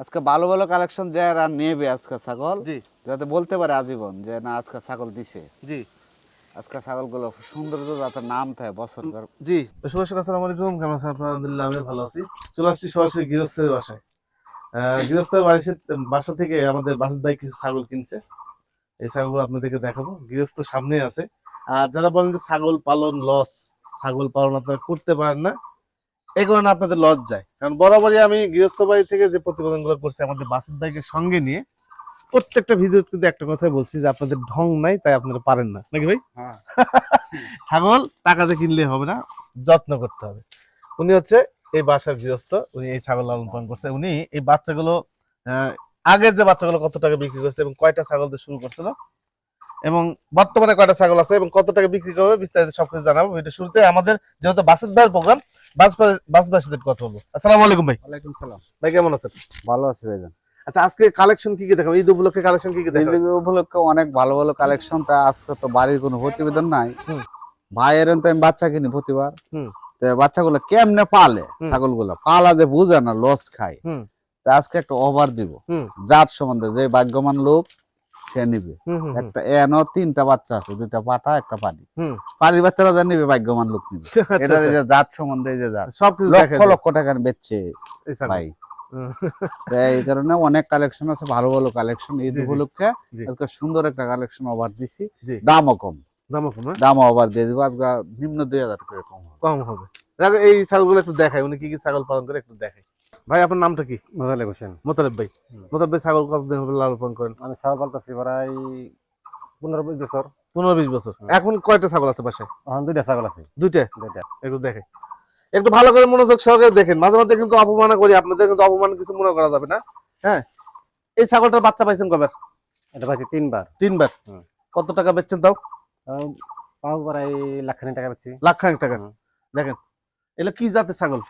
আজকে ভালো ভালো কালেকশন যারা নেবে আজকে ছাগল, জি যাতে বলতে পারে আজীবন যে না আজকে ছাগল দিছে। জি আজকে ছাগলগুলো সৌন্দর্য যাতে নাম থাকে বছর পর। জি আসসালামু আলাইকুম, কেমন আছেন আপনারা? আলহামদুলিল্লাহ আমি ভালো আছি। চলে আসছি সরাসরি গৃহস্থের বাসায়। গৃহস্থের বাসা থেকে আমাদের বাসিত ভাই কিছু ছাগল কিনছে। এই ছাগলগুলো আপনাদেরকে দেখাবো, গৃহস্থ সামনে আছে। আর যারা বলেন যে ছাগল পালন লস, ছাগল পালন আপনারা করতে পারেন না, এই কারণে আপনাদের লস যায়। কারণ বরাবরই আমি গৃহস্থ বাড়ি থেকে যে প্রতিবেদনগুলো করছি আমাদের বাসিত ভাইকে সঙ্গে নিয়ে, প্রত্যেকটা ভিডিও কিন্তু একটা কথাই বলছি যে আপনাদের ঢং নাই তাই আপনারা পারেন না, নাকি ভাই? ছাগল টাকাতে কিনলে হবে না, যত্ন করতে হবে। উনি হচ্ছে এই বাসার গৃহস্থ, উনি এই ছাগল লালন পালন করছে। উনি এই বাচ্চাগুলো আগের যে বাচ্চাগুলো কত টাকা বিক্রি করছে এবং কয়টা ছাগল দিয়ে শুরু করছিল এবং বর্তমানে কয়টা ছাগল আছে এবং কত টাকা বিক্রি করবে বিস্তারিত সবকিছু জানাবো। এটা শুরুতে আমাদের যেহেতু বাসিত ভাইয়ের প্রোগ্রাম, বাসের সাথে কথা বলবো। আসসালামু আলাইকুম ভাই। ওয়ালাইকুম সালাম। ভাই কেমন আছেন? ভালো আছে ভাইজান। আচ্ছা, আজকে কালেকশন কি কি দেখাবো? ঈদ উপলক্ষে কালেকশন কি কি দেখাবো? ঈদ উপলক্ষে অনেক ভালো ভালো কালেকশন। তা আজকে তো বাড়ির কোনো প্রতিবেদন নাই। ভাইয়ের তো আমি বাচ্চা কিনি প্রতিবার। বাচ্চাগুলো কেমনে পালে, ছাগলগুলো পালা যে বুঝে না, লস খায়। তা আজকে একটা অফার দিব জাত সম্বন্ধে, যে ভাগ্যবান লোক সে নিবে। একটা এনো 3টা বাচ্চা আছে, 2টা পাঠা একটা পানি। পানির বাচ্চারা যা নিবে ভাগ্যবান লোক নিবে। এটা যে জাত সম্বন্ধে, এই যে জাত সবকিছু লক্ষ লক্ষ টাকা বেচছে ভাই। এই কারণে অনেক কালেকশন আছে, ভালো ভালো কালেকশন। ঈদ উপলক্ষে আজকে সুন্দর একটা কালেকশন অফার দিছি। দামও কম, দামও অফার দিয়ে দিব আজকে। নিম্ন 2000 করে কম হবে। এই ছাগলগুলো একটু দেখাই, উনি কি কি ছাগল পালন করে একটু দেখাই। ভাই আপনার নামটা কি? মোতালেব হোসেন। মোতালেব ভাই। মোতালেব ভাই ছাগল কতদিন হবে লালন পালন করেন? আমি ছাগল পালতেছি প্রায় 15-20 বছর। 15-20 বছর। এখন কয়টা ছাগল আছে বাসায়? এখন 2টা ছাগল আছে। দুইটা? একটু দেখে, একটু ভালো করে মনোযোগ সহকারে দেখেন। মাঝে মাঝে কিন্তু অপমান করি আপনাদের, কিন্তু অপমান কিছু মনে করা যাবে না। হ্যাঁ, এই ছাগলটার বাচ্চা পাইছেন কবে? এটা পাইছি 3বার। 3বার। কত টাকা বেচছেন তাও? পাও প্রায় লাখখানিক টাকা পাচ্ছি। লাখখানিক টাকা। দেখেন এগুলো কি জাতের ছাগল?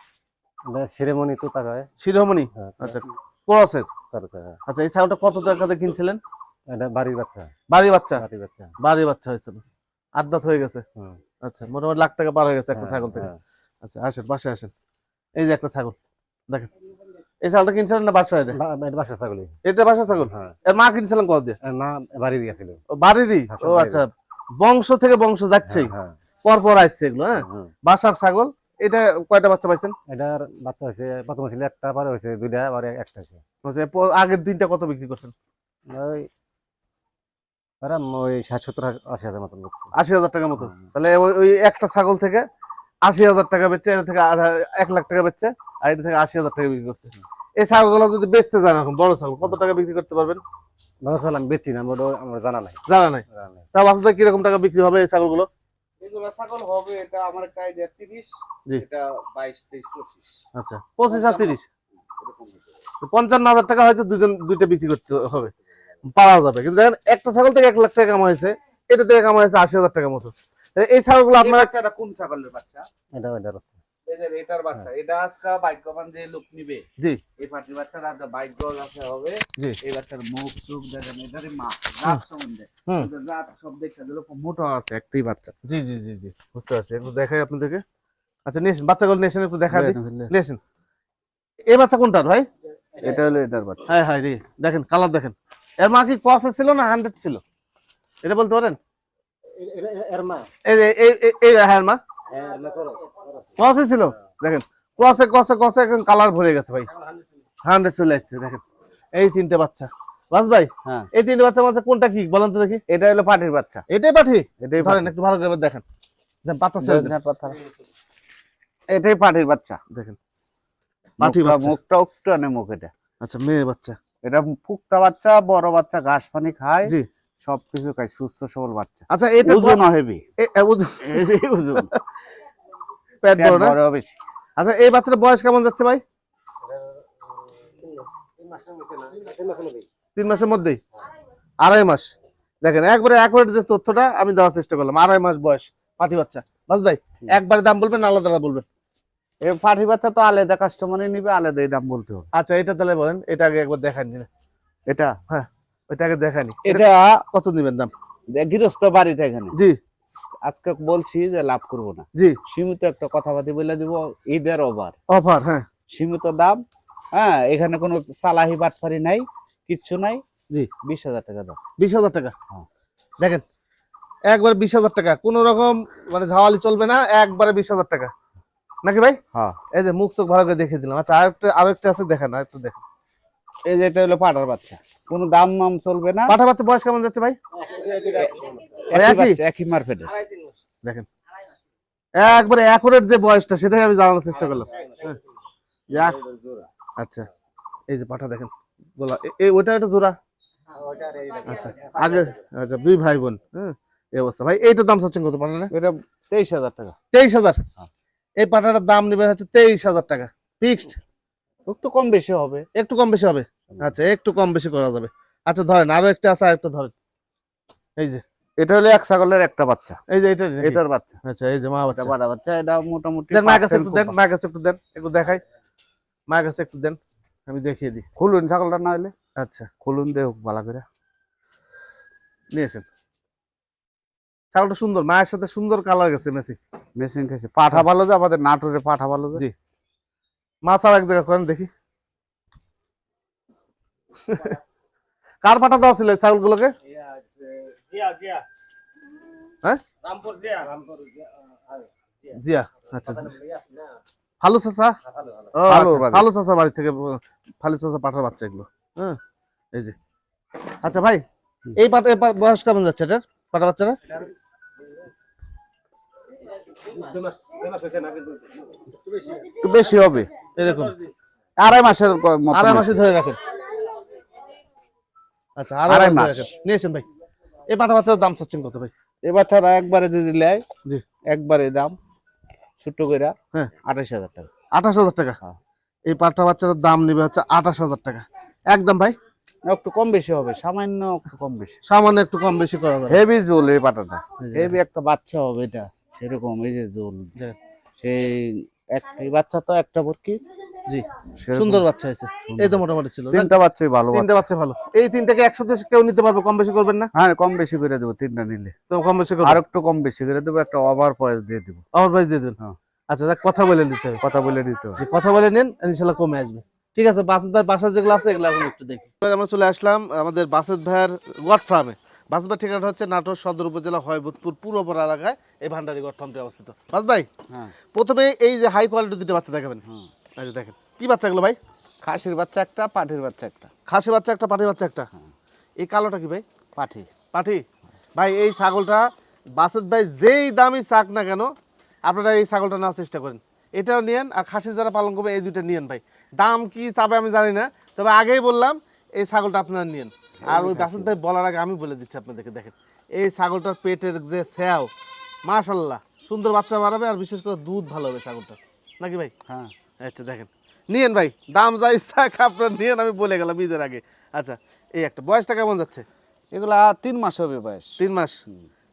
এটা শিরোমণি তোতা কয়। শিরোমণি? আচ্ছা, ক্রসের। আচ্ছা, এই ছাগলটা কত টাকাতে কিনছিলেন? এটা বাড়ির বাচ্চা। বাড়ির বাচ্চা? বাড়ির বাচ্চা। বাড়ির বাচ্চা হয়েছিল, 8 দাঁত হয়ে গেছে। আচ্ছা, মোটামুটি লাখ টাকা পার হয়ে গেছে একটা ছাগল থেকে। আচ্ছা, আসেন বাসায় আসেন। এই যে একটা ছাগল দেখেন, এই ছাগলটা কিনছিলেন না বাসায়? এটা বাসার ছাগলই। এটা বাসার ছাগল? এর মা কিনছিলেন কত দিয়ে? না, বাড়ির গেছিল। বাড়িরই? ও আচ্ছা, বংশ থেকে বংশ যাচ্ছেই, পর পর আসছে এগুলো। হ্যাঁ, বাসার ছাগল। এটা কয়টা বাচ্চা পাইছেন? এটার বাচ্চা হয়েছে, প্রথম ছিল একটা, পরে হয়েছে 2টা, পরে একটা হয়েছে। আগের 3টা কত বিক্রি করছেন? ওই 60-70-80 হাজার মতন বেচছি। 80,000 টাকার মতো। তাহলে ওই একটা ছাগল থেকে 80,000 টাকা বেচছে, এটা থেকে 1 লাখ টাকা বেচছে, আর এটা থেকে 80,000 টাকা বিক্রি করছে। এই ছাগলগুলো যদি বেচতে যান এখন, বড় ছাগল কত টাকা বিক্রি করতে পারবেন? বড় ছাগল আমি বেচি না, আমার জানা নাই। জানা নাই? তা বাচ্চাদের কিরকম টাকা বিক্রি হবে এই ছাগলগুলো? এগুলো ছাগল হবে, এটা আমার একটা আইডিয়া 30, এটা 22, 23, 25। আচ্ছা, 25 আর 30, 55,000 টাকা হয়তো দুইটা বিক্রি করতে হবে, পাওয়া যাবে। কিন্তু দেখেন একটা ছাগল থেকে 1 লাখ টাকা কামাই হয়েছে, এটা থেকে কামাই হয়েছে 80,000 টাকার মতো। এই ছাগলগুলো আপনারা, বাচ্চাটা কোন ছাগলের বাচ্চা? এটা বাচ্চা। এটার বাচ্চা। এটা আজকে ভাগ্যবান যে লোক নিবে। জি, এই পাটির বাচ্চাটা ভাগ্য আছে হবে। জি, এই বাচ্চার মুখ চোখ দেখেন, এটারই মা জাত সম্বন্ধে, জাত সব দেখতে দিল মোটা আছে একটাই বাচ্চা। জি জি জি জি, বুঝতে পারছি। একটু দেখাই আপনাদেরকে। আচ্ছা, নিয়েছেন বাচ্চাগুলো, নিয়েছেন, একটু দেখা নিয়েছেন। এই বাচ্চা কোনটার ভাই? এটা হলো এটার বাচ্চা। হ্যাঁ হ্যাঁ রে, দেখেন কালার দেখেন। এর মা কি ক্রসে ছিল না 100 ছিল, এটা বলতে পারেন? এর মা এই যে এই হ্যাঁ মা ক্রসে ছিল। দেখেন ক্রসে ক্রসে ক্রসে এখন কালার ভরে গেছে ভাই, 100 চলে আসছে। দেখেন এই 3টে বাচ্চা। বাস ভাই, এই 3টে বাচ্চা বাচ্চা কোনটা কি বলেন তো দেখি? এটা হলো পাটির বাচ্চা। এটাই পাঠি? এটাই ধরেন একটু ভালো করে দেখেন, পাতা ছেড়ে দেন। এটাই পাটির বাচ্চা। দেখেন পাটি বাচ্চা, মুখটা একটু আনে মুখ। এটা আচ্ছা মেয়ে বাচ্চা। এটা পুক্তা বাচ্চা, বড় বাচ্চা, ঘাস পানি খায়। জি, সবকিছু খায়, সুস্থ সবল বাচ্চা। আচ্ছা, এটা ওজন হেভি, ওজন পেট বড় না? বড় বেশি। আচ্ছা, এই বাচ্চাটার বয়স কেমন যাচ্ছে ভাই? 3 মাসের মধ্যেই, 2.5 মাস। দেখেন একবারে অ্যাকুরেট যে তথ্যটা আমি দেওয়ার চেষ্টা করলাম। 2.5 মাস বয়স পাটি বাচ্চা। বাস ভাই, একবারে দাম বলবেন, আলাদা আলাদা বলবেন? এই পাটি বাচ্চা তো আলাদা কাস্টমারই নিবে, আলাদা দাম বলতে হবে। আচ্ছা, এটা তাহলে বলেন, এটা আগে একবার দেখানি। এটা হ্যাঁ, ওইটা আগে দেখানি। এটা কত দিবেন দাম? গৃহস্থ বাড়িতে এখানে। জি, আজকে বলছি যে লাভ করবো না। জি, সীমিত একটা কথাবার্তা বলে দিব। ঈদের অফার, অফার। হ্যাঁ, সীমিত দাম, হ্যাঁ, এখানে কোনো চালাহি বাটফারি নাই, কিচ্ছু নাই। জি 20,000 টাকা দাম। 20,000 টাকা। হ্যাঁ। দেখেন একবার 20,000 টাকা, কোন রকম মানে ঝাওয়ালি চলবে না, একবারে 20,000 টাকা নাকি ভাই? হ্যাঁ, এই যে মুখ চোখ ভালো করে দেখিয়ে দিলাম। আচ্ছা আরেকটা আছে, দেখেন আরেকটা দেখেন। এই যে এটা হলো পাটার বাচ্চা, কোনো দাম মাম চলবে না। পাঠা বাচ্চা বয়স কেমন যাচ্ছে ভাই? একই বাচ্চা, একই মার্কেটে। দেখেন একবারে অ্যাকুরেট যে বয়সটা সেটাই আমি জানার চেষ্টা করলাম। হ্যাঁ। আচ্ছা এই যে পাঠা দেখেন, গোলা ওটা একটা জোড়া। আচ্ছা আগে, আচ্ছা দুই ভাই বোন। হ্যাঁ এই অবস্থা ভাই। এইটার দাম চাচ্ছেন কত পাঠাটা? এটা 23,000 টাকা। 23,000। হ্যাঁ। এই পাঠাটার দাম নেবে হচ্ছে 23,000 টাকা ফিক্সড। একটু কম বেশি হবে। একটু কম বেশি হবে। আচ্ছা একটু কম বেশি করা যাবে। আচ্ছা ধরেন আরো একটা আছে, আরেকটা ধরেন। এই যে এটা হলো এক ছাগলের একটা বাচ্চা। এই যে এটা এটার বাচ্চা। আচ্ছা এই যে মা এটা বাচ্চা। বাটা বাচ্চা, এটা মোটামুটি দেন মায়ের কাছে 5% একটু দেন, মায়ের কাছে একটু দেন, একটু দেখাই। মায়ের কাছে একটু দেন, আমি দেখিয়ে দিই। খুলুন ছাগলটা না হলে, আচ্ছা খুলুন দেখ ভালো করে। নিয়ে আসেন। ছাগলটা সুন্দর, মায়ের সাথে সুন্দর কালার গেছে মেসি। মেশিন খেয়েছে। পাঠা ভালো যে, আমাদের নাটোরে পাঠা ভালো যে। জি। মাছ আর এক জায়গা করেন দেখি। কার পাঠা দেওয়া ছিল এই ছাগলগুলোকে? হ্যাঁ জিয়া। আচ্ছা ফালু চাচা। ও আচ্ছা, ফালু চাচা বাড়ি থেকে, ফালু চাচা পাঠার বাচ্চা এগুলো। হ্যাঁ এই যে। আচ্ছা ভাই এই পাটা বয়স কেমন যাচ্ছে এটার, পাটা বাচ্চারা? একটু বেশি হবে, এরকম 2.5 মাসের মতো। 2.5 মাসে ধরে রাখেন। আচ্ছা 2.5 মাস নিয়েছেন ভাই। এই পাটা বাচ্চার দাম চাচ্ছেন কত ভাই? এই বাচ্চারা একবারে যদি নেয়, জি একবারে দাম ছোট্ট কইরা হ্যাঁ 28,000 টাকা। 28,000 টাকা। হ্যাঁ। এই পাটা বাচ্চার দাম নেবে হচ্ছে 28,000 টাকা একদম ভাই। একটু কম বেশি হবে, সামান্য একটু কম বেশি, সামান্য একটু কম বেশি করা যাবে। হেভি জোল এই পাটাটা, এই যে হেভি একটা বাচ্চা হবে এটা, সেরকম এই যে জোল। দেখেন। সেই এই বাচ্চা তো একটা বরকি। জি সেরকম সুন্দর বাচ্চা হয়েছে। এই তো মোটামুটি ছিল। তিনটা বাচ্চাই ভালো। তিনটা বাচ্চা ভালো। এই তিনটাকে একসাথে কেউ নিতে পারবে, কম বেশি করবেন না? হ্যাঁ কম বেশি করে দেবো, তিনটা নিলে তো কম বেশি করবেন। আর একটু কম বেশি করে দেবো, একটা ওভার প্রাইস দিয়ে দেবো। আমার প্রাইস দিয়ে দেবেন। হ্যাঁ। আচ্ছা দেখ কথা বলে নিতে হবে। কথা বলে দিতে হবে। যে কথা বলে নেন ইনশাআল্লাহ কমে আসবে। ঠিক আছে বাসেত ভাই বাসা যেগুলো আছে এগুলো এখন একটু দেখি। এবার আমরা চলে আসলাম আমাদের বাসেত ভাইয়ের গোট ফার্মে। বাসেত ভাই ঠিকানা হচ্ছে নাটোর সদর উপজেলা হয়বতপুর পূর্বপাড়া এলাকায় এই ভান্ডারি গোট ফার্মটি অবস্থিত। বাস ভাই হ্যাঁ প্রথমে এই যে হাই কোয়ালিটির দুটো বাচ্চা দেখাবেন। হুম। এই যে দেখেন কি বাচ্চাগুলো ভাই? খাসির বাচ্চা একটা, পাঠির বাচ্চা একটা। খাসি বাচ্চা একটা, পাঠি বাচ্চা একটা। এই কালোটা কি ভাই? পাঠি। পাঠি। ভাই এই ছাগলটা বাসেত ভাই যেই দামই চাক না কেন আপনারা এই ছাগলটা নেওয়ার চেষ্টা করেন। এটাও নিয়েন, আর খাসি যারা পালন করবে এই দুটো নিয়েন ভাই। দাম কি চাবে আমি জানি না, তবে আগেই বললাম এই ছাগলটা আপনারা নিয়েন। আর ওই বাসেত ভাই বলার আগে আমি বলে দিচ্ছি আপনাদেরকে। দেখেন এই ছাগলটার পেটের যে স্যাও, মাশাল্লাহ সুন্দর বাচ্চা বাড়াবে, আর বিশেষ করে দুধ ভালো হবে ছাগলটা, নাকি ভাই? হ্যাঁ আচ্ছা দেখেন নিয়েন ভাই, দাম যাই থাক আপনার নিয়েন, আমি বলে গেলাম ঈদের আগে। আচ্ছা এই একটা বয়সটা কেমন যাচ্ছে? এগুলা 3 মাস হবে বয়স। 3 মাস।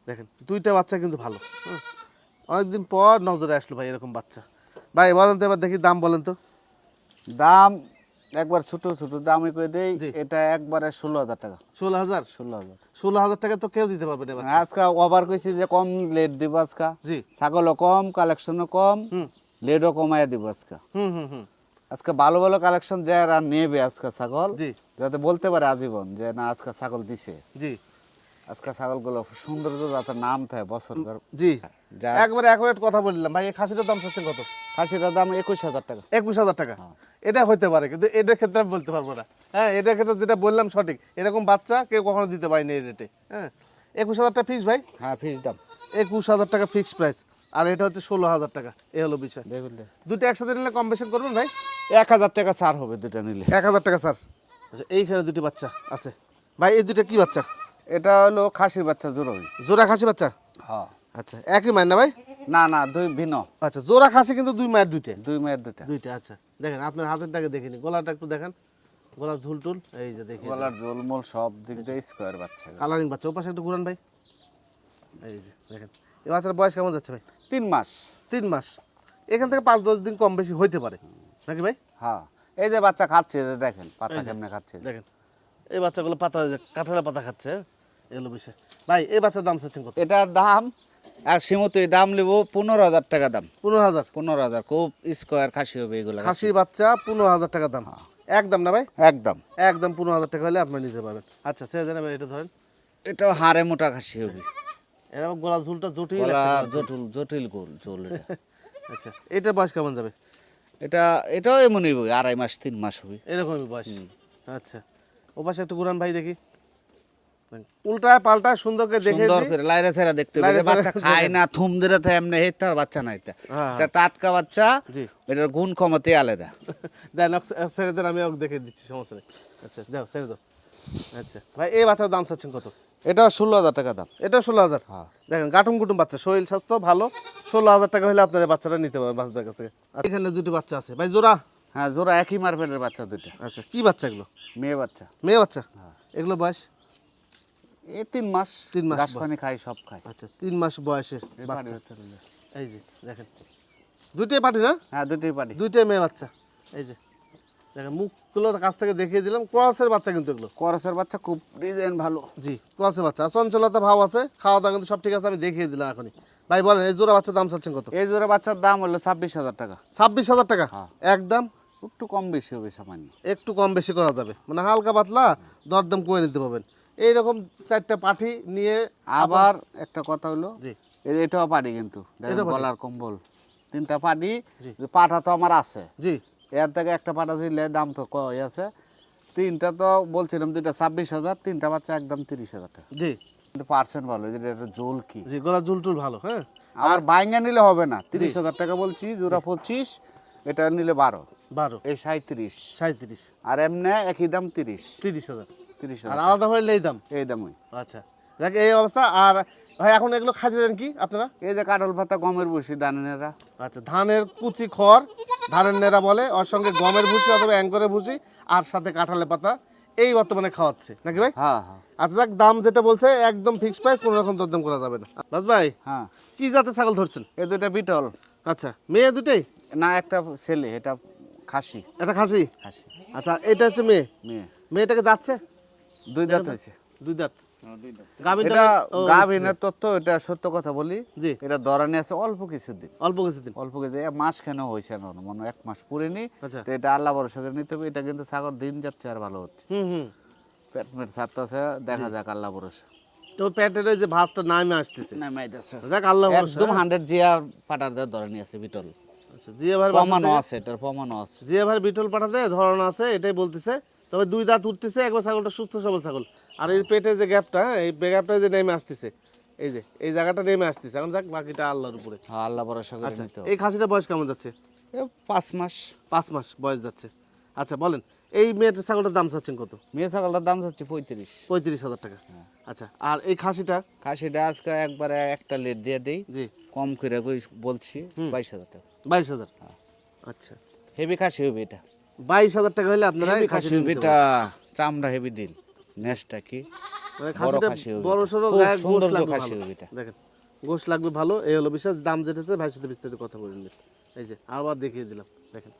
দেখেন দুইটা বাচ্চা কিন্তু ভালো। অনেকদিন পর নজরে আসলো ভাই এরকম বাচ্চা। ভাই বলেন তো এবার দেখি দাম বলেন তো। দাম একবার ছোট ছোট দামই করে দেই। জি। এটা একবারে 16,000 টাকা। 16,000। 16,000। 16,000 টাকা তো কেউ দিতে পারবে না বাচ্চা। আজকে ওভার কইছি যে কম লেট দিব আজকে। জি। ছাগলও কম, কালেকশনও কম, হুম লেটও কমাইয়া দিব আজকে। হুম হুম হুম। আজকে ভালো ভালো কালেকশন যারা নেবে আজকে ছাগল, জি যাতে বলতে পারে আজীবন যে না আজকে ছাগল দিছে। জি আজকে ছাগলগুলো সৌন্দর্য যাতে নাম থাকে বছর জি যা। একবারে অ্যাকুরেট কথা বললাম ভাই। এই খাসিটার দাম চাচ্ছেন কত? খাসিটার দাম 21,000 টাকা। 21,000 টাকা। হ্যাঁ। এটা হইতে পারে কিন্তু এটার ক্ষেত্রে আমি বলতে পারবো না। হ্যাঁ এটার ক্ষেত্রে যেটা বললাম সঠিক, এরকম বাচ্চা কেউ কখনো দিতে পারেনি এই রেটে। হ্যাঁ 21,000 টাকা ফিক্স ভাই। হ্যাঁ ফিক্স দাম 21,000 টাকা ফিক্স প্রাইস, আর এটা হচ্ছে 16,000 টাকা। এই হলো বিষয়। দেখুন দুটো একসাথে নিলে কম বেশি করবেন ভাই? 1,000 টাকা ছাড় হবে দুটা নিলে। 1,000 টাকা স্যার। আচ্ছা এইখানে দুটি বাচ্চা আছে ভাই, এই দুটো কি বাচ্চা? এটা হলো খাসির বাচ্চা জোড়াই। জোড়া খাসি বাচ্চা? হ্যাঁ। আচ্ছা একই মায়ের না ভাই? না না দুই ভিন্ন। আচ্ছা জোড়া খাসি কিন্তু দুই মায়ের দুইটা? দুই মেয়ের দুটা। দুইটা। আচ্ছা দেখেন আপনার হাতের টাকে দেখিনি, গলাটা একটু দেখেন, গলার ঝুল টুল এই যে দেখি, গলার জলমল সব দিক দিয়ে স্কোয়ার বাচ্চা। কালারিং বাচ্চা। ও পাশে একটু ঘুরান ভাই। এই যে দেখেন এই বাচ্চার বয়স কেমন যাচ্ছে ভাই? 3 মাস। 3 মাস। এখান থেকে 5-10 দিন কম বেশি হইতে পারে নাকি ভাই? হ্যাঁ এই যে বাচ্চা খাচ্ছে, এই যে দেখেন পাতা কেমনে খাচ্ছে। দেখেন এই বাচ্চাগুলো পাতা, কাঁঠালের পাতা খাচ্ছে। এগুলো বিষয় ভাই। এই বাচ্চার দাম চাচ্ছেন কত? এটার দাম আর সীমতই দাম নেবো 15,000 টাকা দাম। 15,000 15,000 খুব স্কোয়ার খাসি হবে এগুলো। খাসি বাচ্চা 15,000 টাকা দাম, একদম না ভাই? একদম একদম 15,000 টাকা হলে আপনি নিতে পারবেন। আচ্ছা ছেড়ে দেন, এবার এটা ধরেন। এটাও হাড়ে মোটা খাসি হবে। এরকম গলা ঝুলটা জটিল গলা একটা গলা। জটিল গোল ঝোল এটা। আচ্ছা এটা বয়স কেমন যাবে? এটাও এমনই হবে, 2.5 মাস 3 মাস হবে এরকমই বয়স। আচ্ছা ও পাশে একটু ঘুরান ভাই দেখি, উল্টায় পাল্টায় সুন্দর করে দেখে সুন্দর দিই। করে লাইরা ছাড়া দেখতে হবে। লাইরা বাচ্চা ছাড়া খায় দেখেন। না, থুম দিলে তো এমনি হেতার বাচ্চা নাই তা। হ্যাঁ, তা টাটকা বাচ্চা, জি এটার গুণ ক্ষমতা আলাদা। দেন ছেড়ে দেন, আমি ওকে দেখে দিচ্ছি, সমস্যা নেই। আচ্ছা দাও ছেড়ে দাও। আচ্ছা ভাই এই বাচ্চার দাম চাচ্ছেন কত? এটাও 16,000 টাকা দাম। এটা 16,000। হ্যাঁ দেখেন গাটুম গুটুম বাচ্চা, শরীর স্বাস্থ্য ভালো, 16,000 টাকা হলে আপনার এই বাচ্চাটা নিতে পারবেন বাচ্চাদের কাছ থেকে। আর এখানে দুটো বাচ্চা আছে ভাই, জোড়া? হ্যাঁ জোড়া, একই মারপেটের বাচ্চা দুইটা। আচ্ছা কি বাচ্চা এগুলো? মেয়ে বাচ্চা। মেয়ে বাচ্চা? এগুলো বয়স? 3 মাস। 3 মাস ঘাস পানি খায়, সব খায়। আচ্ছা 3 মাস বয়সের এই বাচ্চা। পাটি ধরে নে। এই যে দেখেন দুইটাই পাটি না? হ্যাঁ দুটোই পাটি। দুইটাই মেয়ে বাচ্চা। এই যে দেখেন মুখগুলো কাছ থেকে দেখিয়ে দিলাম, ক্রসের বাচ্চা কিন্তু এগুলো। করসের বাচ্চা খুব ডিজাইন ভালো। জি ক্রসের বাচ্চা, চঞ্চলতা ভাব আছে, খাওয়া দাওয়া কিন্তু সব ঠিক আছে, আমি দেখিয়ে দিলাম এখনই। ভাই বলেন এই জোড়া বাচ্চার দাম চাচ্ছেন কত? এই জোড়া বাচ্চার দাম হলো 26,000 টাকা। 26,000 টাকা? হ্যাঁ। একদম একটু কম বেশি হবে সামান্য। একটু কম বেশি করা যাবে, মানে হালকা পাতলা দরদাম করে নিতে পারবেন। এইরকম 4টা পাঠি নিয়ে আবার একটা কথা হলো, জি এটাও পাটি কিন্তু দেখেন, এটাও পাটি। গলার কম্বল 3টা পাটি। জি। পাটা তো আমার আছে, জি এর থেকে একটা পাটা দিলে দাম তো কই আছে। 3টা তো বলছিলাম, 2টা 26,000, 3টা বাচ্চা একদম 30,000 টাকা। জি কিন্তু পার্সেন্ট ভালো, এটা একটা জোল কি। জি গলা ঝুলটুল ভালো। হ্যাঁ আর বাইঙ্গা নিলে হবে না, 30,000 টাকা বলছি, জোড়া 25, এটা নিলে 12, 12 এই 37। 37 আর এমনি একই দাম 30। 30,000। 30,000 আর আলাদা হলে এই দাম? এই দামই। আচ্ছা দেখ এই অবস্থা। আর ভাই এখন এগুলো খাইতে দেন কি আপনারা? এই যে কাটল পাতা, গমের বসি, দানেরা। আচ্ছা ধানের কুচি খড়, ধানের নেড়া বলে, ওর সঙ্গে গমের ভুসি অথবা অ্যাঙ্করের ভুসি, আর সাথে কাঁঠালের পাতা, এই বর্তমানে খাওয়াচ্ছে নাকি ভাই? হ্যাঁ হ্যাঁ আচ্ছা যাক, দাম যেটা বলছে একদম ফিক্সড প্রাইস, কোনো রকম দরদাম করা যাবে না। বাস ভাই হ্যাঁ। কি জাতের ছাগল ধরছেন? এই দুইটা বিটল। আচ্ছা মেয়ে দুটোই? না একটা ছেলে, এটা খাসি। এটা খাসি? খাসি আচ্ছা এটা হচ্ছে মেয়ে? মেয়ে। মেয়েটাকে যাচ্ছে? 2 দাঁত হয়েছে। 2 দাঁত। এটা গাভিনের তথ্য, এটা সত্য কথা বলি। জি এটা দরানি আছে অল্প কিছুদিন, অল্প কিছুদিন। অল্প কিছু, মাস কেন হয়েছে না, মনে হয় 1 মাস পুরেনি। আচ্ছা তো এটা আল্লাহ ভরসা করে নিতে হবে। এটা কিন্তু ছাগল দিন যাচ্ছে আর ভালো হচ্ছে, হুম পেট মেট ছাড়তেছে, দেখা যাক আল্লাহ ভরসা। তো পেটের ওই যে ভাঁজটা নামে আসতেছে, নামাইতেছে যাক আল্লাহ ভরসা। একদম 100 জিয়া পাটার দিয়ে দরানি আছে বিটল। আচ্ছা জিয়া ভাই প্রমাণও আছে, এটার প্রমাণও আছে। জিয়া ভাই বিটল পাঠাতে ধরন আছে, এটাই বলতেছে। তবে 2 দাঁত উঠতেছে, একবার ছাগলটা সুস্থ সবল ছাগল। আর এই পেটে যে গ্যাপটা, এই গ্যাপটা যে নেমে আসতেছে, এই যে এই জায়গাটা নেমে আসতেছে। এখন যাক বাকিটা আল্লাহর উপরে। হ্যাঁ আল্লাহ ভরসা করে আচ্ছা নিতে হবে। এই খাসিটা বয়স কেমন যাচ্ছে? 5 মাস। 5 মাস বয়স যাচ্ছে। আচ্ছা বলেন এই মেয়েটার ছাগলটার দাম চাচ্ছেন কত? মেয়ে ছাগলটার দাম হচ্ছে 35। 35,000 টাকা। আচ্ছা আর এই খাসিটা? খাসিটা আজকে একবারে একটা লেট দিয়ে দেই, জি কম করে বলছি 22,000 টাকা। 22,000। আচ্ছা হেভি খাসি হবে এটা। 22,000 টাকা হলে আপনারা হেভি এই খাসি খাসিটা হবে নিতে এটা, পারবেন। চামড়া হেভি দিল, নেসটা কি মানে বড় খাসিটা খাসি হবে বড় এটা। সরো, খুব গায়ে গোশ সৌন্দর্য লাগবে খাসি ভালো। হবে এটা। দেখেন গোশ লাগবে ভালো, এই হলো বিশেষ। দাম যেতেছে ভাইয়ের সাথে বিস্তারিত কথা বলে নিন। এই যে আবার দেখিয়ে দিলাম, দেখেন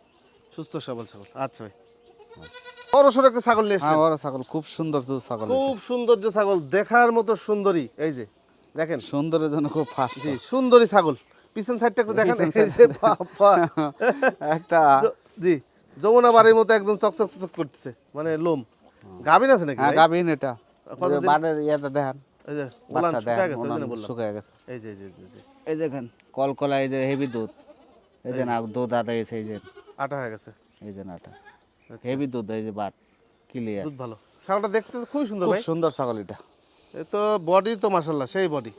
সুস্থ সবল ছাগল। আচ্ছা ভাই বড় সরো একটা ছাগল নিয়ে হ্যাঁ এসেছেন। বড় ছাগল, খুব সুন্দর তো ছাগল, খুব সুন্দর যে ছাগল, দেখার মতো সুন্দরী। এই যে দেখেন, সুন্দরের জন্য খুব ফাস্ট। জি সুন্দরী ছাগল। পিছন সাইডটা একটু দেখেন, পিছন এই যে বাবা একটা জি যমুনাপারির মতো একদম চকচক চকচক করতেছে, মানে লোম। গাভীর আছে নাকি হ্যাঁ ভাই? গাভিন এটা, কতদিন? বাড়ির ইয়াতে দেখেন, এই যে বলান বাটটা শুকায় দেখেন, গেছে, ওই জন্য বললাম। শুকিয়ে গেছে। এই যে জি জি জি এই দেখেন কলকলা, এই যে হেভি দুধ, এই যে না দুধ আটা গেছে, এই যে আটা হয়ে গেছে। এই যে আটা আচ্ছা, হেভি দুধ, এই যে বাট ক্লিয়ার, দুধ ভালো। ছাগলটা দেখতে তো খুবই সুন্দর খুব ভাই। সুন্দর ছাগল এটা। এ তো বডি তো মাশাআল্লাহ সেই বডি।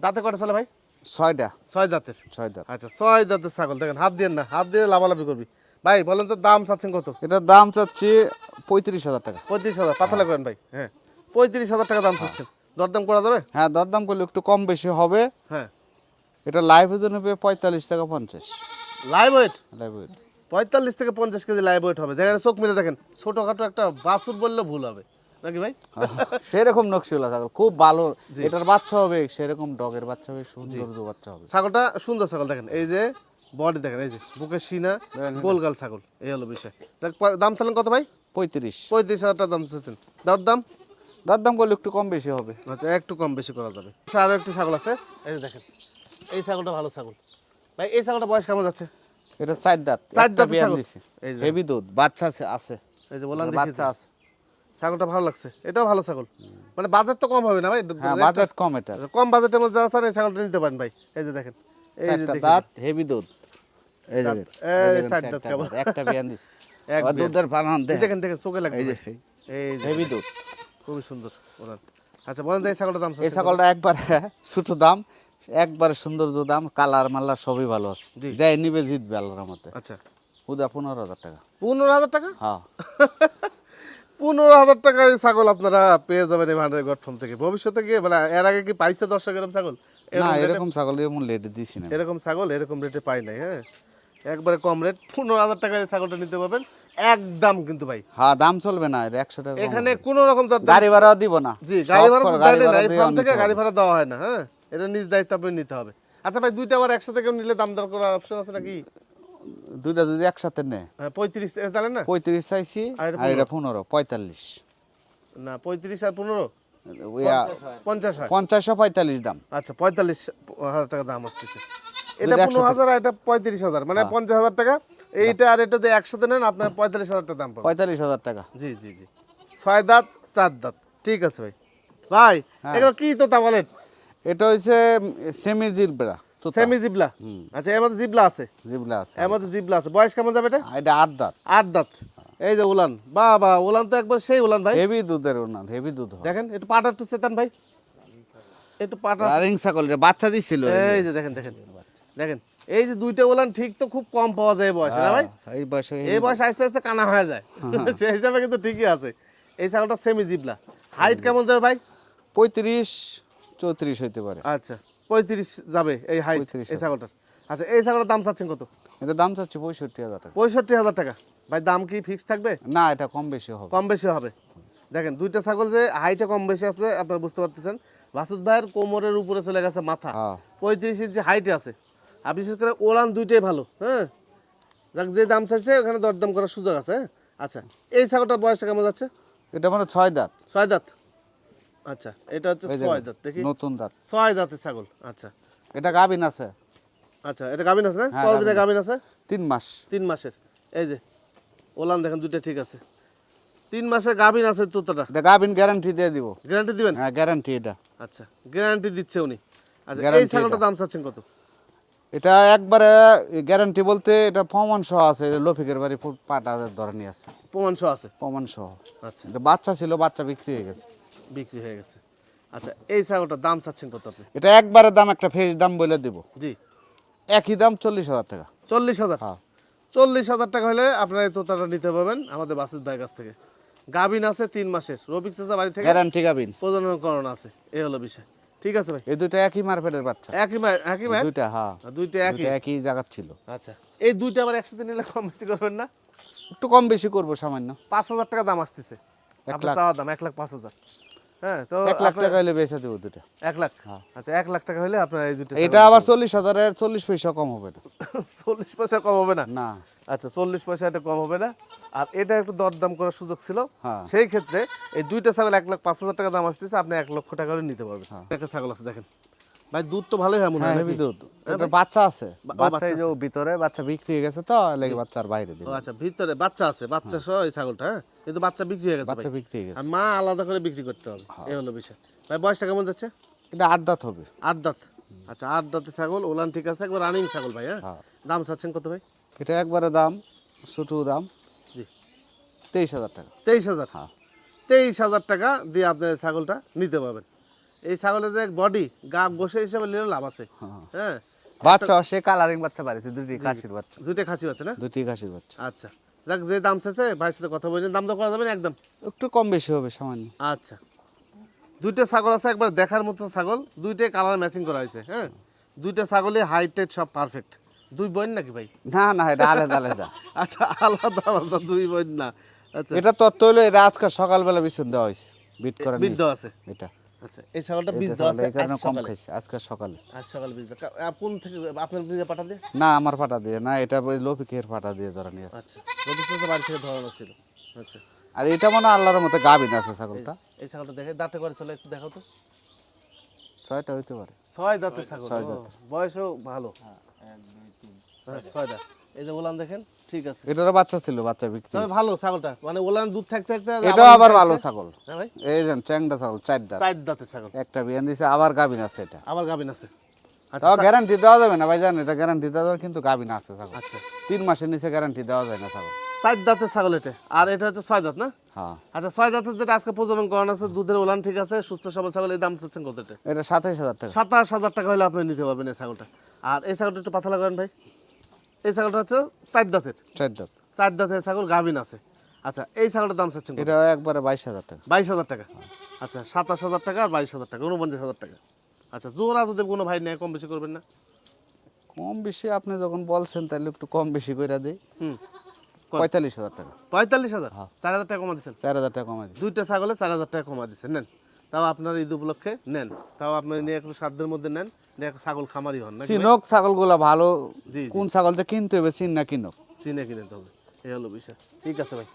দাঁতে কয়টা ছেলে ভাই? 6টা। 6 দাঁতের। 6 দাঁত। আচ্ছা 6 দাঁতের ছাগল, দেখেন হাত দিয়ে না, হাত দিয়ে লাভালাভি করবি। ভাই বলেন তো দাম চাচ্ছেন কত? এটার দাম চাচ্ছি 35,000 টাকা। 35,000 পাতলা করেন ভাই। হ্যাঁ 35,000 টাকা দাম চাচ্ছেন, দরদাম করা যাবে? হ্যাঁ দরদাম করলে একটু কম বেশি হবে। হ্যাঁ এটা লাইভ ওজন হবে 45 থেকে 50। লাইভ ওয়েট লাইভ ওয়েট 45 থেকে 50 কেজি লাইভ ওয়েট হবে। দেখেন চোখ মিলে দেখেন, ছোটখাটো একটা বাছুর বললে ভুল হবে নাকি ভাই? সেরকম নকশিলা ছাগল, খুব ভালো। এটার বাচ্চা হবে সেরকম, ডগের বাচ্চা হবে, সুন্দর বাচ্চা হবে। ছাগলটা সুন্দর ছাগল, দেখেন এই যে বডি দেখেন, এই যে বুকের সিনা, গোলগাল ছাগল, এই হলো বিষয়। দাম চালেন কত ভাই? 35। 35,000 টাকা দাম চাচ্ছেন, দর দাম? দরদাম করলে একটু কম বেশি হবে। আচ্ছা একটু কম বেশি করা যাবে। আরো একটি ছাগল আছে, এই যে দেখেন, এই ছাগলটা ভালো ছাগল ভাই। এই ছাগলটা বয়স কেমন যাচ্ছে? এটা 4 দাঁত, চার একটা দাঁতের বিয়ান ছাগল। দিছে, এই যে হেভি দুধ, বাচ্চা আছে। এই যে বললাম বাচ্চা আছে। ছাগলটা ভালো লাগছে, এটাও ভালো ছাগল। মানে বাজার তো কম হবে না ভাই? হ্যাঁ বাজেট কম এটা। কম বাজেটের মধ্যে যারা চান এই ছাগলটা নিতে পারেন ভাই। এই যে দেখেন, এই যে 4টা দেখেন, দাঁত, হেভি দুধ। এই যে এই 4 দাঁত কেবল, একটা বিয়ান দিছে। এক আবার বিয়ান। দুধের পালন দেয়, দেখেন দেখেন চোখে লাগবে এই যে ভাই। এই যে হেভি দুধ। খুবই সুন্দর বলেন। আচ্ছা বলেন তো এই ছাগলটার দাম এই ছাগলটা একবারে ছোট দাম, একবারে সুন্দর দাম, কালার মাল্লার সবই ভালো আছে। জি। যাই নিবে জিতবে আল্লাহর রহমতে। আচ্ছা হুদা 15,000 টাকা। 15,000 টাকা? হ্যাঁ 15,000 টাকায় ছাগল আপনারা পেয়ে যাবেন এই ভান্ডারের গঠন থেকে। ভবিষ্যতে গিয়ে মানে এর আগে কি পাইছে দর্শক এরকম ছাগল? না এরকম ছাগল এমন লেট দিছি না। এরকম ছাগল এরকম রেটে পাই নাই। হ্যাঁ একবারে কম রেট, 15,000 টাকায় এই ছাগলটা নিতে পারবেন একদম। কিন্তু ভাই হ্যাঁ দাম চলবে না, এটা 100 টাকা এখানে কোনো রকম গাড়ি ভাড়াও দিব না। জি গাড়ি ভাড়া তো গাড়ি দেয় না, ভাড়া এই দিয়ে ফার্ম থেকে নিতে হবে। গাড়ি ভাড়া দেওয়া হয় না। হ্যাঁ এটা নিজ দায়িত্ব আপনি নিতে হবে। আচ্ছা ভাই দুইটা আবার একসাথে কেউ নিলে দাম দর করার অপশন আছে নাকি? দুইটা যদি একসাথে নেয়, হ্যাঁ 35 জানেন না? 35 চাইছি, আর এটা আর এটা 15, 45। না 35 আর 15 ওইয়া 50 হয়। 50 45 দাম। আচ্ছা 45,000 টাকা দাম আসতেছে। এটা দুইটা একসাথে। 15,000 আর এটা 35,000, মানে 50,000 টাকা। এইটা আর এটা যে একসাথে নেন আপনার 45,000 টাকা দাম পাবেন। 45,000 টাকা। জি জি জি 6 দাঁত 4 দাঁত। ঠিক আছে ভাই। ভাই এগুলো কি তোতা বলেন? এটা হইছে সেমি জিব্রা। সেমি জিবলা। আচ্ছা এর মধ্যে জিবলা আছে? জিবলা আছে। এর মধ্যে জিবলা আছে। বয়স কেমন যাবে এটা? এটা 8 দাঁত। 8 দাঁত। এই যে উলান, বাবা উলান তো একবার সেই উলান ভাই। হেভি দুধের ওনার, হেভি দুধ হয়। দেখেন একটু পাটা একটু চেতান ভাই, একটু পাটা। রানিং ছাগল, এটা বাচ্চা দিছিল। এই যে দেখেন দেখেন দেখেন, এই যে দুইটা উলান ঠিক তো খুব কম পাওয়া যায় এই বয়সে না ভাই? এই বয়সে এই বয়স আস্তে আস্তে কানা হয়ে যায়, সেই হিসাবে কিন্তু ঠিকই আছে। এই ছাগলটা সেমি জিবলা। হাইট কেমন যাবে ভাই? 35 34 হইতে পারে। আচ্ছা 35 যাবে এই হাইট 35 এই ছাগলটার। আচ্ছা এই ছাগলের দাম চাচ্ছেন কত? এটা দাম চাচ্ছি 65,000 টাকা। 65,000 টাকা। ভাই দাম কি ফিক্স থাকবে? না এটা কম বেশি হবে। কম বেশি হবে। দেখেন দুইটা ছাগল যে হাইটে কম বেশি আছে আপনারা বুঝতে পারতেছেন। বাসুদ ভাইয়ের কোমরের উপরে চলে গেছে মাথা, হ্যাঁ 35 ইঞ্চি হাইটে আছে। আর বিশেষ করে ওলান দুইটাই ভালো। হ্যাঁ যাক যে দাম চাইছে ওখানে দরদাম করার সুযোগ আছে। হ্যাঁ আচ্ছা এই ছাগলটার বয়সটা কেমন যাচ্ছে? এটা মানে 6 দাঁত। 6 দাঁত। আচ্ছা এটা হচ্ছে এই 6 দাঁত। দেখি নতুন দাঁত। 6 দাঁতের ছাগল। আচ্ছা এটা গাবিন আছে। আচ্ছা এটা গাভিন আছে না? হ্যাঁ, কতদিনের গাভীন গাভিন আছে? 3 মাস। 3 মাসের। এই যে ওলান দেখেন দুইটা ঠিক আছে। 3 মাসের গাভিন আছে তোতাটা। এটা গাবিন গ্যারান্টি দিয়ে দিব। গ্যারান্টি দিবেন? হ্যাঁ গ্যারান্টি এটা। আচ্ছা গ্যারান্টি দিচ্ছে উনি। আচ্ছা এই Guarantee ছাগলটার এটা। দাম চাচ্ছেন কত? এটা একবারে গ্যারান্টি বলতে এটা প্রমাণ সহ আছে, লফিকের বাড়ি পাটা ধরনি আছে, প্রমাণ সহ আছে? প্রমাণ সহ। আচ্ছা এটা বাচ্চা ছিল, বাচ্চা বিক্রি হয়ে গেছে। বিক্রি হয়ে গেছে। আচ্ছা এই ছাগলটার দাম চাচ্ছেন কত আপনি? এটা একবারে দাম একটা ফেস দাম বলে দিব, জি একই দাম 40,000 টাকা। 40,000। হ্যাঁ 40,000 টাকা হলে আপনারা এই তোতাটা নিতে পারবেন আমাদের বাসিত ভাইয়ের কাছ থেকে। গাভিন আছে 3 মাসের, রবিক চাচা বাড়ি থেকে গ্যারান্টি গাবিন। প্রজননকরণ আছে, এই হলো বিষয়। ঠিক আছে ভাই। এই দুইটা একই মার্কেটের বাচ্চা। একই ভাই একই ভাই? দুইটা হ্যাঁ দুইটা একই। দুইটা একই জায়গার ছিল। আচ্ছা এই দুইটা আবার একসাথে নিলে কম বেশি করবেন না? একটু কম বেশি করবো সামান্য। 5,000 টাকা দাম আসতেছে। 1 আপনার লাখ। চাওয়া দাম 1,05,000। হ্যাঁ তো 1 লাখ টাকা হলে বেচে দেবো দুইটা। 1 লাখ। হ্যাঁ। আচ্ছা 1 লাখ টাকা হলে আপনার এই দুইটা এটা আবার 40,000 এর 40 পয়সা কম হবে না। 40 পয়সা কম হবে না? না আচ্ছা 40 পয়সা এটা কম হবে না। আর এটা একটু দরদাম করার সুযোগ ছিল। হ্যাঁ। সেই ক্ষেত্রে এই দুইটা ছাগল 1,05,000 টাকা দাম আসতেছে, আপনি 1 লক্ষ টাকা হলে নিতে পারবেন। হ্যাঁ। একটা ছাগল আছে দেখেন ভাই, দুধ তো ভালোই হয় মনে হ্যাঁ হয় হেভি নাকি? দুধ। এটা বাচ্চা আছে, বাচ্চা বাচ্চা এই যে ভিতরে বাচ্চা বিক্রি হয়ে গেছে তো লাগে বাচ্চা আর বাইরে দিব। ও আচ্ছা ভিতরে বাচ্চা আছে, বাচ্চা সহ এই ছাগলটা। হ্যাঁ কিন্তু বাচ্চা বিক্রি হয়ে গেছে বাচ্চা ভাই। বিক্রি হয়ে গেছে। আর মা আলাদা করে বিক্রি করতে হবে, এই হলো বিষয়। ভাই বয়সটা কেমন যাচ্ছে? এটা 8 দাঁত হবে। 8 দাঁত। আচ্ছা 8 দাঁতের ছাগল, ওলান ঠিক আছে, একবার রানিং ছাগল ভাই। হ্যাঁ হ্যাঁ দাম চাচ্ছেন কত ভাই? এটা একবারে দাম ছোট দাম জি 23,000 টাকা। 23,000। হ্যাঁ 23,000 টাকা দিয়ে আপনি ছাগলটা নিতে পারবেন। এই ছাগলের যে বডি গা গোশে হিসাবে নিলে লাভ আছে। হ্যাঁ বাচ্চা সে কালারিং বাচ্চা বাড়িতে দুটি খাসির বাচ্চা। দুইটা খাসি আছে না? দুটি খাসির বাচ্চা। আচ্ছা যাক যে দাম চাইছে ভাইয়ের সাথে কথা বলছেন, দাম দর করা যাবে না একদম? একটু কম বেশি হবে সামান্য। আচ্ছা দুইটা ছাগল আছে একবার দেখার মতো ছাগল, দুইটাই কালার ম্যাচিং করা হয়েছে। হ্যাঁ দুইটা ছাগলই হাইট টাইট সব পারফেক্ট। দুই বোন নাকি ভাই? না না এটা আলাদা আলাদা। আচ্ছা আলাদা আলাদা দুই বোন না? আচ্ছা এটা তত্ত্ব হলো এটা আজকে সকালবেলা বিছুন দেওয়া হয়েছে, বিট করে বীজ দেওয়া আছে? এটা। আচ্ছা এই ছাগলটা বীজ এটা দেওয়া তাহলে আছে এই কারণে আজ কম সকালে? খাইছে আজকে সকালে। আজ সকালে বীজ দেওয়া। কোন থেকে আপনার বীজে পাঠা দিয়ে? না আমার পাটা দিয়ে না, এটা ওই লফিকের পাটা দিয়ে ধরা নিয়ে আসছে। আচ্ছা রবিশ্বাসের বাড়ি থেকে ধরানো ছিল। আচ্ছা আর এটা মনে হয় আল্লাহর মতো গাভিন আছে ছাগলটা। এই ছাগলটা দেখে দাঁতে করে চলে একটু দেখাও তো। 6টা হইতে পারে। 6 দাঁতের ছাগল, 6 দাঁতের। বয়সও ভালো। 1 2 3 6 দাঁত। এই যে ওলান দেখেন, ঠিক আছে। এটারও বাচ্চা ছিল, বাচ্চা বিক্রি। তবে ভালো ছাগলটা, মানে ওলান দুধ থাকতে থাকতে এটাও আবার ভালো ছাগল। হ্যাঁ ভাই, এই যে চ্যাংড়া ছাগল, 4 দাঁত। 4 দাঁতের ছাগল, একটা বিয়ান দিছে, আবার গাভিন আছে এটা। আবার গাবিন আছে। তাও গ্যারান্টি দেওয়া যাবে না ভাইজান, এটা গ্যারান্টি দেওয়া যাবে, কিন্তু গাভিন আছে ছাগল। আচ্ছা, 3 মাসের নিচে গ্যারান্টি দেওয়া যায় না ছাগল। 4 দাঁতের ছাগল এটা, আর এটা হচ্ছে 6 দাঁত না? হ্যাঁ। আচ্ছা, 6 দাঁতের যেটা আজকে প্রজনন করানো আছে, দুধের ওলান ঠিক আছে, সুস্থ সবল ছাগল, এই দাম চাচ্ছেন কত এটা? এটা 27000 টাকা। 27000 টাকা হলে আপনি নিতে পারবেন এই ছাগলটা। আর এই ছাগলটা একটু পাতলা করেন ভাই। এই ছাগলটা হচ্ছে 4 দাঁতের। 4 দাঁত। 4 দাঁতের ছাগল, গাভিন আছে। আচ্ছা, এই ছাগলটার দাম চাচ্ছেন কত? এটা একবারে 22000 টাকা। 22000 টাকা। আচ্ছা, 27000 টাকা আর 22000 টাকা, 49000 টাকা। আচ্ছা, জোড়া যদি কোনো ভাই নেয়, কম বেশি করবেন না? কম বেশি আপনি যখন বলছেন তাহলে একটু কম বেশি কইরা দেই। 45000 টাকা। 45000? হ্যাঁ। 4000 টাকা কমা দিচ্ছেন। 4000 টাকা কমাই দিই। দুইটা ছাগলে 4000 টাকা কমা দিচ্ছেন, নেন। তাও আপনার ঈদ উপলক্ষে নেন, তাও আপনি নিয়ে একটু সাধ্যের মধ্যে নেন, নিয়ে ছাগল খামারি হন না। চিনক ছাগলগুলা ভালো, জি, কোন ছাগল যে কিনতে হবে চিন না কিনক। চিনে কিনে তো হবে, এই হলো বিষয়। ঠিক আছে ভাই।